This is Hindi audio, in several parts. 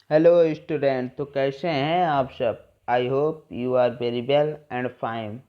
Hello student. तो कैसे हैं आप सब? I hope you are very well and fine.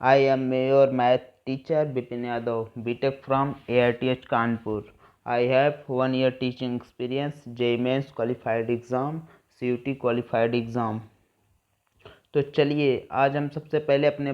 I am your math teacher Vipin Yadav, BTech from AITH Kanpur. I have 1 year teaching experience, JEE mains qualified exam, CUT qualified exam. तो चलिए आज हम सबसे पहले अपने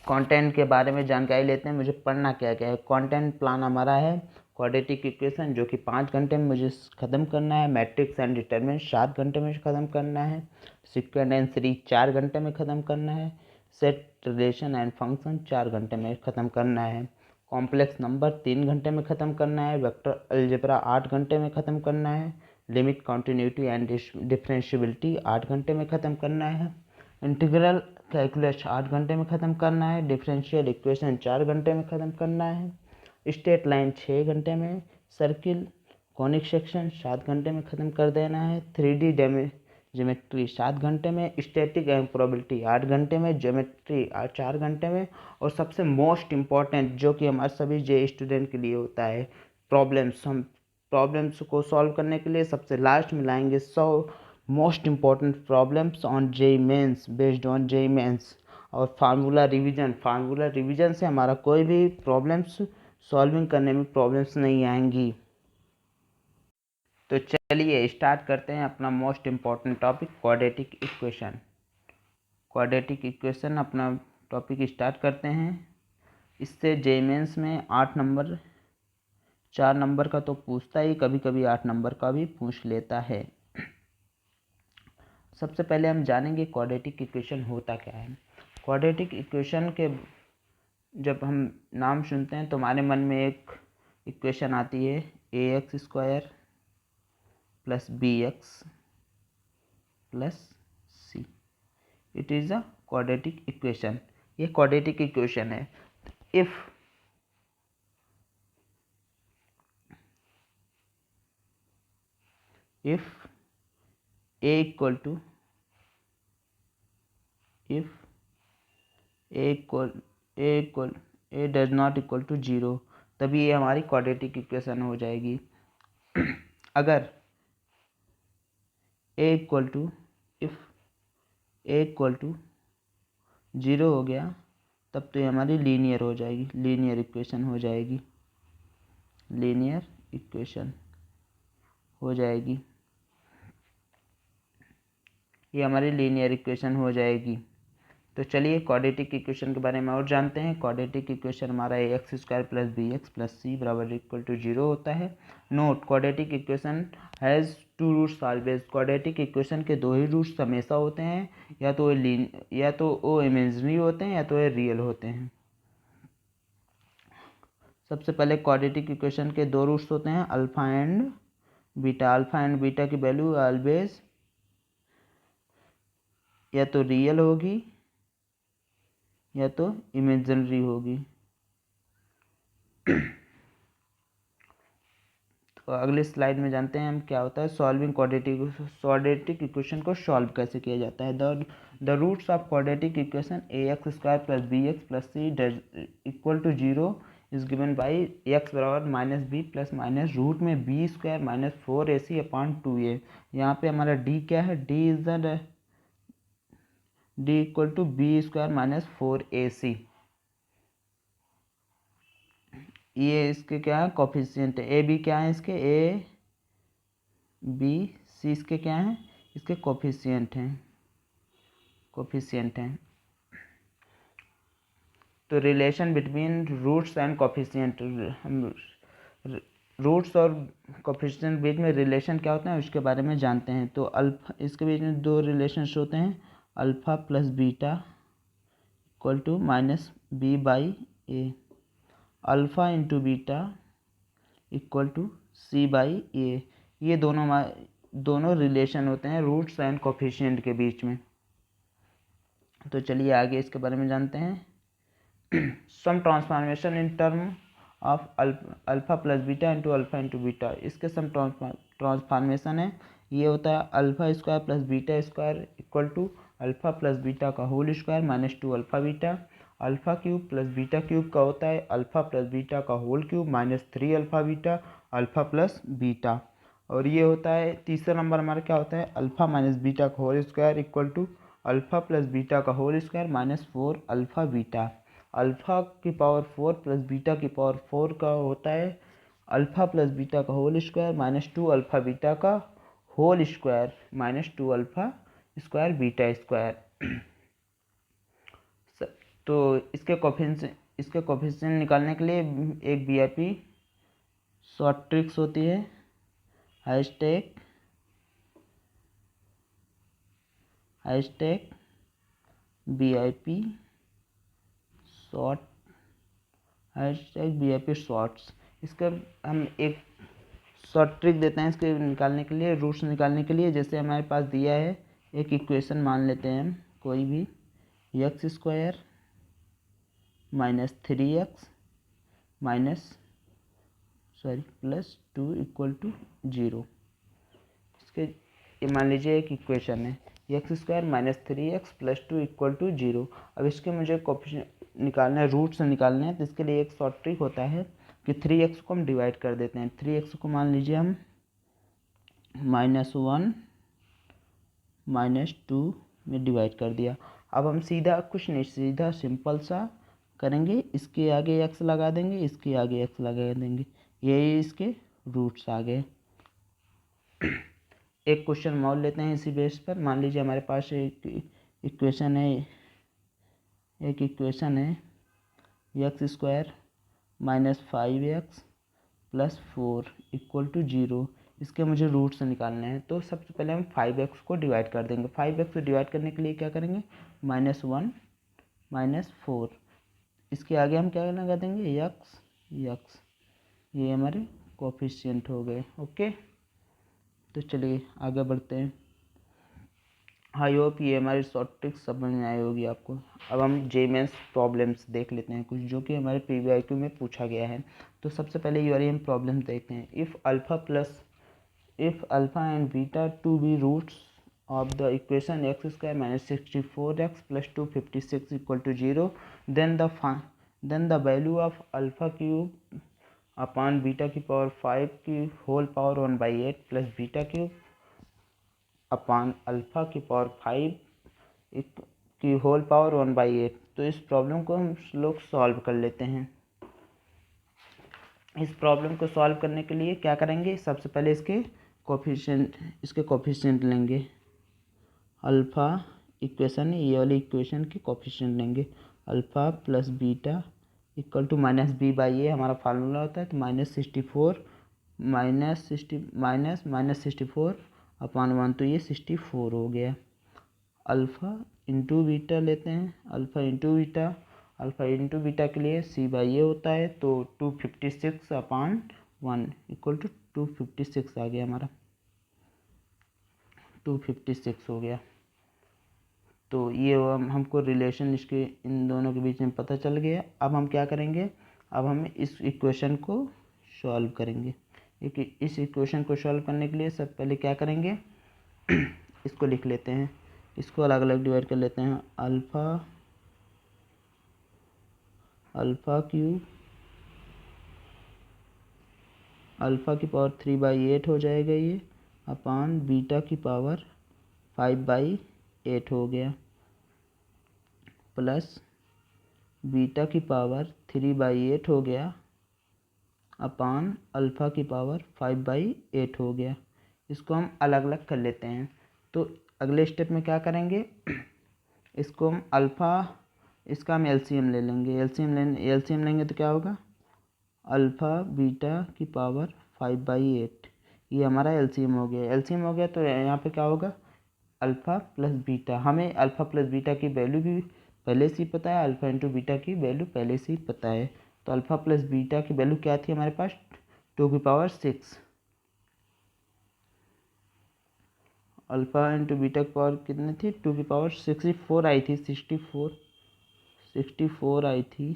कंटेंट के बारे में जानकारी लेते हैं। मुझे पढ़ना क्या क्या है। कंटेंट प्लान हमारा है क्वाड्रेटिक इक्वेशन, जो कि 5 घंटे में मुझे ख़त्म करना है। मैट्रिक्स एंड डिटरमिनेंट 7 घंटे में ख़त्म करना है। सिक्वेंट एंड सीरीज 4 घंटे में ख़त्म करना है। सेट, रिलेशन एंड फंक्शन 4 घंटे में ख़त्म करना है। कॉम्प्लेक्स नंबर 3 घंटे में ख़त्म करना है। वेक्टर अलजेब्रा 8 घंटे में ख़त्म करना है। लिमिट, कॉन्टिन्यूटी एंड डिफरेंशियबिलिटी 8 घंटे में ख़त्म करना है। इंटीग्रल कैलकुलस 8 घंटे में ख़त्म करना है। डिफरेंशियल इक्वेशन 4 घंटे में ख़त्म करना है। स्ट्रेट लाइन 6 घंटे में। सर्किल, कॉनिक सेक्शन 7 घंटे में ख़त्म कर देना है। 3D ज्योमेट्री 7 घंटे में। स्टैटिक एंड प्रोबेबिलिटी 8 घंटे में। ज्योमेट्री 4 घंटे में। और सबसे मोस्ट इम्पॉर्टेंट, जो कि हमारे सभी जे स्टूडेंट के लिए होता है, प्रॉब्लम्स। हम प्रॉब्लम्स को सॉल्व करने के लिए सबसे लास्ट में लाएंगे 100 most important problems on JEE mains, based on JEE mains. और फार्मूला रिवीजन से हमारा कोई भी प्रॉब्लम्स सॉल्विंग करने में प्रॉब्लम्स नहीं आएंगी। तो चलिए स्टार्ट करते हैं अपना most important topic, quadratic equation. Quadratic equation अपना टॉपिक स्टार्ट करते हैं। इससे JEE मेंस में 8 नंबर, 4 नंबर का तो पूछता ही, कभी कभी 8 नंबर का भी पूछ लेता है। सबसे पहले हम जानेंगे क्वाड्रेटिक इक्वेशन होता क्या है। क्वाड्रेटिक इक्वेशन के जब हम नाम सुनते हैं तो हमारे मन में एक इक्वेशन आती है, AX² + BX + C। It is a quadratic equation. ये क्वाड्रेटिक इक्वेशन है। If A equal to if A does not equal to 0, तभी ये हमारी क्वाड्रेटिक इक्वेशन हो जाएगी। अगर A equal to if A equal to 0 हो गया, तब तो ये हमारी लीनियर हो जाएगी, लीनियर इक्वेशन हो जाएगी, लीनियर इक्वेशन हो जाएगी। ये हमारी लीनियर इक्वेशन हो जाएगी। तो चलिए क्वाड्रेटिक इक्वेशन के बारे में और जानते हैं। क्वाड्रेटिक इक्वेशन हमारा AX² + BX + C = 0 होता है। Note, quadratic equation has 2 roots always. Quadratic equation के 2 ही रूट्स हमेशा होते हैं, या तो वो इमेजिनरी होते हैं या तो ये रियल होते हैं। सबसे पहले क्वाड्रेटिक इक्वेशन के 2 रूट्स होते हैं, alpha and beta. Alpha and beta की वैल्यू ऑलवेज या तो रियल होगी या तो इमेजिनरी होगी। तो अगले स्लाइड में जानते हैं हम क्या होता है सॉल्विंग क्वाड्रेटिक इक्वेशन को सॉल्व कैसे किया जाता है। The roots of quadratic equation AX² + BX + C equal to 0 is given by x बराबर -b ± रूट में b² - 4ac/2a। यहाँ पे हमारा d क्या है, d equal to b² - 4ac। ये इसके क्या है, कोफिशिएंट है। ए बी क्या है इसके, ABC इसके क्या हैं, इसके कोफिशिएंट हैं। तो relation between roots and coefficient, हम रूट्स और कोफिशिएंट बीच में रिलेशन क्या होता है उसके बारे में जानते हैं। तो अल्फा, इसके बीच में 2 रिलेशंस होते हैं, alpha + beta equal to -b/a। Alpha × beta equal to c/a। ये दोनों रिलेशन होते हैं रूट्स एंड कोफिशिएंट के बीच में। तो चलिए आगे इसके बारे में जानते हैं। Sum transformation in term of alpha + beta × alpha × beta. इसके सम ट्रांसफॉर्मेशन है, ये होता है α² + β² इक्वल टू अल्फ़ा + बीटा का होल स्क्वायर -2 अल्फ़ा बीटा। α³ + β³ का होता है अल्फ़ा + बीटा का whole cube -3 alpha beta, alpha + beta. और ये होता है तीसरा नंबर हमारा क्या होता है, अल्फ़ा माइनस बीटा का whole square equal to alpha plus beta का whole square minus 4 alpha beta. Alpha की पावर 4 प्लस बीटा की पावर 4 का होता है अल्फ़ा प्लस बीटा का whole square minus 2 alpha beta का whole square minus 2 alpha square beta square. तो इसके कोफिशिएंट निकालने के लिए एक वीआईपी शॉर्ट ट्रिक्स होती है, हैशटैग वीआईपी शॉर्ट शॉर्ट्स। इसका हम एक शॉर्ट ट्रिक देते हैं इसके निकालने के लिए, रूट्स निकालने के लिए। जैसे हमारे पास दिया है एक इक्वेशन मान लेते हैं हम कोई भी, x square minus 3x plus 2 equal to 0। इसके ये मान लीजिए एक इक्वेशन है, x square minus 3x plus 2 equal to 0। अब इसके मुझे कोफिशिएंट निकालना है, रूट्स निकालने हैं, तो इसके लिए एक शॉर्ट ट्रिक होता है कि 3x को हम डिवाइड कर देते हैं। 3x को मान लीजिए हम -1 -2 में डिवाइड कर दिया। अब हम सीधा कुछ नहीं, सीधा सिंपल सा करेंगे, इसके आगे x लगा देंगे, इसके आगे x लगा देंगे, यही इसके रूट्स आ गए। एक क्वेश्चन मोल लेते हैं इसी बेस पर। मान लीजिए हमारे पास एक इक्वेशन है x square minus 5x plus 4 equal to 0। इसके मुझे रूट्स निकालने हैं, तो सबसे पहले हम 5x को डिवाइड कर देंगे। 5x को डिवाइड करने के लिए क्या करेंगे, -1 -4, इसके आगे हम क्या लगा देंगे, x। ये हमारे कोफिशिएंट हो गए। ओके, तो चलिए आगे बढ़ते हैं। आई होप ये हमारी शॉर्ट ट्रिक समझ में आई होगी आपको। अब हम जेमेंस प्रॉब्लम्स देख लेते हैं कुछ, जो कि हमारे पीवीआईक्यू में पूछा गया है। तो सबसे पहले ये वाली हम प्रॉब्लम देखते हैं। If alpha and beta to be roots of the equation x square minus 64x plus 256 equal to 0, then the value of alpha cube upon beta की पावर 5 की whole power 1/8 plus beta cube upon alpha की पावर 5 की होल पावर 1/8। तो इस प्रॉब्लम को हम लोग सॉल्व कर लेते हैं। इस प्रॉब्लम को सॉल्व करने के लिए क्या करेंगे, सबसे पहले इसके कोफिशिएंट लेंगे। अल्फ़ा इक्वेशन है, ये वाली इक्वेशन के कोफिशिएंट लेंगे। Alpha plus beta equal to -b/a हमारा फार्मूला होता है। तो -64 अपॉन 1, तो ये 64 हो गया। अल्फ़ा इंटू बीटा लेते हैं, अल्फ़ा इंटू बीटा के लिए c/a होता है। तो 256 अपॉन 1 इक्वल टू 256 आ गया हमारा, 256 हो गया। तो ये हमको रिलेशन इसके इन दोनों के बीच में पता चल गया। अब हम क्या करेंगे, अब हम इस इक्वेशन को सॉल्व करेंगे। इस इक्वेशन को सॉल्व करने के लिए सब पहले क्या करेंगे, इसको लिख लेते हैं, इसको अलग अलग डिवाइड कर लेते हैं। अल्फ़ा क्यूब अल्फ़ा की पावर 3/8 हो जाएगा ये, अपॉन बीटा की पावर 5/8 हो गया, प्लस बीटा की पावर 3/8 हो गया, अपॉन अल्फ़ा की पावर 5/8 हो गया। इसको हम अलग अलग कर लेते हैं। तो अगले स्टेप में क्या करेंगे, इसको हम इसका हम एलसीएम ले लेंगे। एलसीएम लेंगे तो क्या होगा, अल्फ़ा बीटा की पावर 5/8, ये हमारा एलसीएम हो गया। तो यहाँ पे क्या होगा, अल्फ़ा प्लस बीटा। हमें अल्फ़ा प्लस बीटा की वैल्यू भी पहले से ही पता है, अल्फ़ा इंटू बीटा की वैल्यू पहले से ही पता है। तो अल्फ़ा प्लस बीटा की वैल्यू क्या थी हमारे पास, 2⁶। अल्फ़ा इंटू बीटा की पावर कितनी थी, 2⁶ आई थी, 64 आई थी,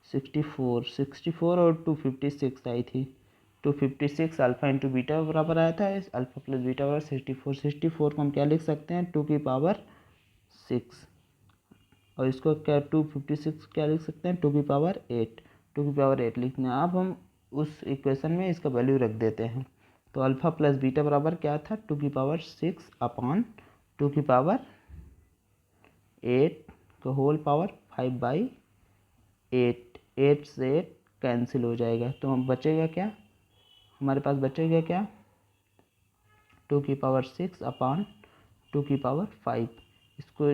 64 और 256 आई थी। 256 अल्फ़ा इंटू बीटा बराबर आया था, अल्फ़ा प्लस बीटा बराबर 64 को हम क्या लिख सकते हैं, 2⁶। और इसको क्या 256 क्या लिख सकते हैं, 2⁸ लिखते हैं। अब हम उस इक्वेशन में इसका वैल्यू रख देते हैं। तो तो अल्फ़ा प्लस बीटा बराबर क्या था, 2⁶ अपॉन 2⁸ 8 का होल पावर 5/8। 8 से 8 कैंसिल हो जाएगा, तो हम बचेगा क्या, हमारे पास बचेगा क्या, 2⁶ अपॉन 2⁵, इसको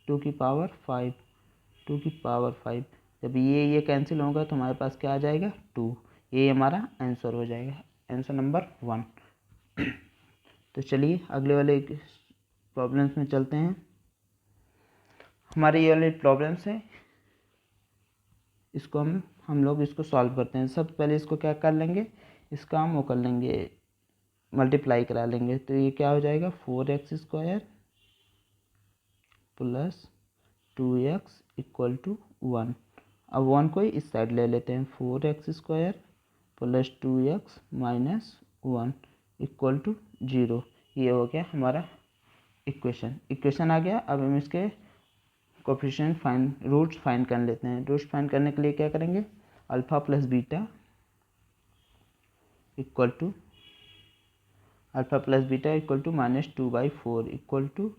2⁵, जब ये कैंसिल होगा तो हमारे पास क्या आ जाएगा, 2। ये हमारा आंसर हो जाएगा, आंसर नंबर 1। तो चलिए अगले वाले प्रॉब्लम्स में चलते हैं। हमारे ये वाले प्रॉब्लम्स है, इसको हम लोग इसको सॉल्व करते हैं। सबसे पहले इसको क्या कर लेंगे, इसका हम वो कर लेंगे, मल्टीप्लाई करा लेंगे। तो ये क्या हो जाएगा, 4x² plus 2x equal to 1। अब 1 को इस साइड ले लेते हैं, 4x² plus 2x minus 1 equal to 0। ये हो गया हमारा इक्वेशन आ गया। अब हम इसके कोफिशिएंट रूट्स फाइंड कर लेते हैं। रूट्स फाइंड करने के लिए क्या करेंगे, alpha plus beta equal to -2/4 equal to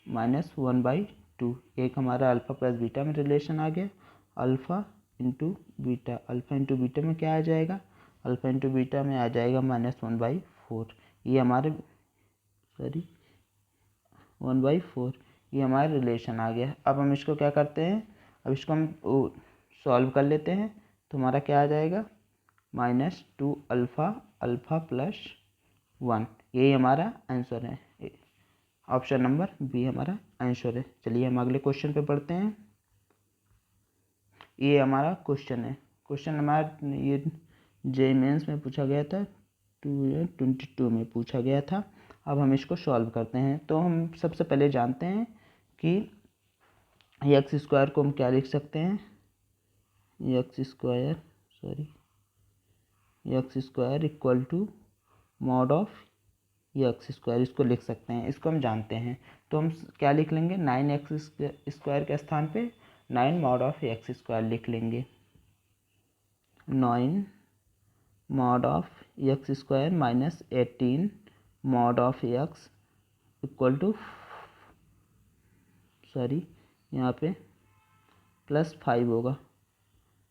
-1/2। एक हमारा अल्फ़ा प्लस बीटा में रिलेशन आ गया। अल्फ़ा इंटू बीटा में क्या आ जाएगा, अल्फ़ा इंटू बीटा में आ जाएगा -1/4। ये हमारे 1/4 ये हमारा रिलेशन आ गया। अब हम इसको क्या करते हैं, अब इसको हम सॉल्व कर लेते हैं। तो हमारा क्या आ जाएगा, -2 अल्फ़ा प्लस 1। यही हमारा आंसर है, ऑप्शन नंबर बी हमारा आंसर है। चलिए हम अगले क्वेश्चन पे बढ़ते हैं। ये हमारा क्वेश्चन है, क्वेश्चन हमारा ये जेईई मेंस में पूछा गया था, 2022 में पूछा गया था। अब हम इसको सॉल्व करते हैं। तो हम सबसे पहले जानते हैं कि x² को हम क्या लिख सकते हैं, x² equal to mod of x², इसको लिख सकते हैं, इसको हम जानते हैं। तो हम क्या लिख लेंगे, 9x² के स्थान पे 9 मॉड ऑफ x² लिख लेंगे। 9 mod of x² minus 18 mod of x equal to यहाँ पे +5 होगा,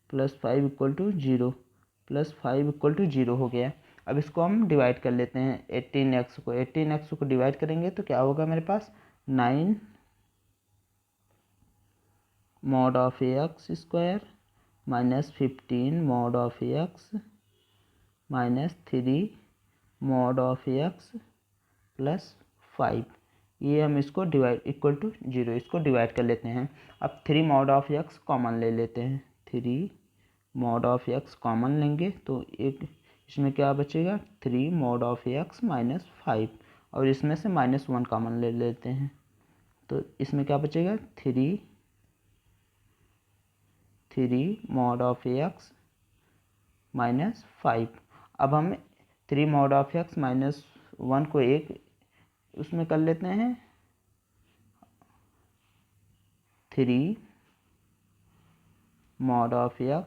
+5 इक्वल टू 0, +5 इक्वल टू 0 हो गया। अब इसको हम डिवाइड कर लेते हैं, 18x को डिवाइड करेंगे तो क्या होगा मेरे पास, 9 mod of x² minus 15 mod of x minus 3 mod of x plus 5। ये हम इसको डिवाइड इक्वल टू 0, इसको डिवाइड कर लेते हैं। अब 3 मॉड ऑफ x कॉमन ले लेते हैं, 3 मॉड ऑफ x कॉमन लेंगे तो एक इसमें क्या बचेगा, 3 मॉड ऑफ x माइनस 5, और इसमें से -1 कॉमन ले लेते हैं तो इसमें क्या बचेगा, 3 मॉड ऑफ x माइनस 5। अब हम 3 मॉड ऑफ x माइनस 1 को एक उसमें कर लेते हैं, 3 मॉड ऑफ x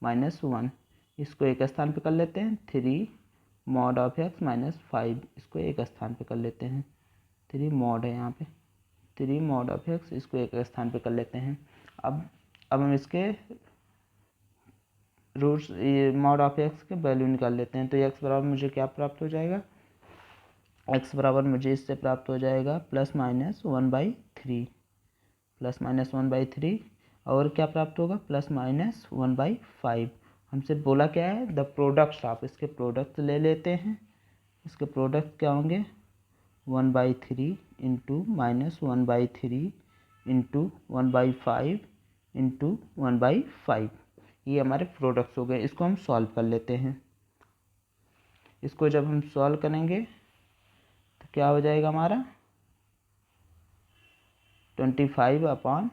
माइनस 1, इसको एक स्थान पे कर लेते हैं, 3 मॉड ऑफ x माइनस 5, इसको एक स्थान पे कर लेते हैं, 3 मॉड है यहाँ पे, 3 मॉड ऑफ x, इसको एक स्थान पे कर लेते हैं। अब हम इसके रूट्स मॉड ऑफ x के वैल्यू निकाल लेते हैं। तो x बराबर मुझे क्या प्राप्त हो जाएगा, x बराबर मुझे इससे प्राप्त हो जाएगा +-1/3, और क्या प्राप्त होगा, +-1/5। हमसे बोला क्या है, द प्रोडक्ट्स, आप इसके प्रोडक्ट ले लेते हैं। इसके प्रोडक्ट क्या होंगे, 1/3 इंटू -1/3 इंटू 1/5 इंटू 1/5, ये हमारे प्रोडक्ट्स हो गए। इसको हम सॉल्व कर लेते हैं। इसको जब हम सॉल्व करेंगे तो क्या हो जाएगा हमारा, 25/81,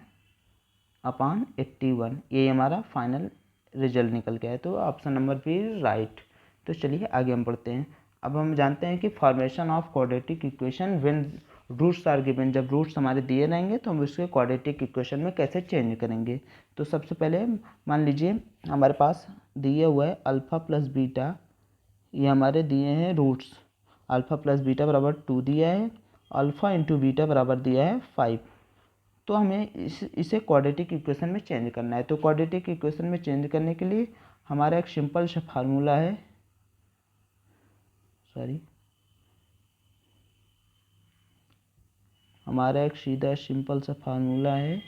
ये हमारा फाइनल रिजल्ट निकल गया है। तो ऑप्शन नंबर बी राइट। तो चलिए आगे हम बढ़ते हैं। अब हम जानते हैं कि formation of quadratic equation when roots are given, जब रूट्स हमारे दिए रहेंगे तो हम उसके क्वाड्रेटिक इक्वेशन में कैसे चेंज करेंगे। तो सबसे पहले मान लीजिए हमारे पास दिए हुआ है अल्फ़ा प्लस बीटा ये हमारे दिए हैं रूट्स, अल्फ़ा प्लस बीटा बराबर 2 दिया है, अल्फ़ा इंटू बीटा बराबर दिया है 5। तो हमें इसे क्वाड्रेटिक इक्वेशन में चेंज करना है। तो क्वाड्रेटिक इक्वेशन में चेंज करने के लिए हमारा एक सिंपल सा फार्मूला है, हमारा एक सीधा सिंपल सा फार्मूला है,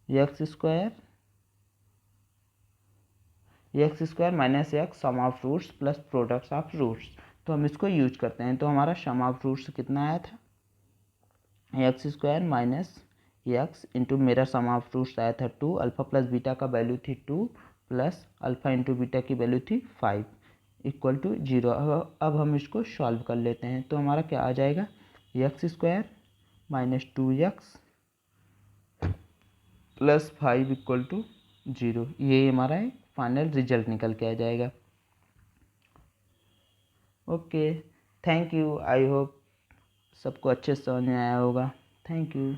x square minus x sum of roots plus products of roots. तो हम इसको यूज करते हैं। तो हमारा सम ऑफ रूट्स कितना आया था, x square minus x into मेरा सम ऑफ रूट्स आया था 2, अल्फ़ा प्लस बीटा का वैल्यू थी 2 प्लस अल्फ़ा इंटू बीटा की वैल्यू थी 5 इक्वल टू 0। अब हम इसको सॉल्व कर लेते हैं। तो हमारा क्या आ जाएगा, x square minus 2x plus 5 equal to 0। ये हमारा फाइनल रिजल्ट निकल के आ जाएगा। Okay, thank you. I hope सबको अच्छे से समझ में आया होगा। Thank you.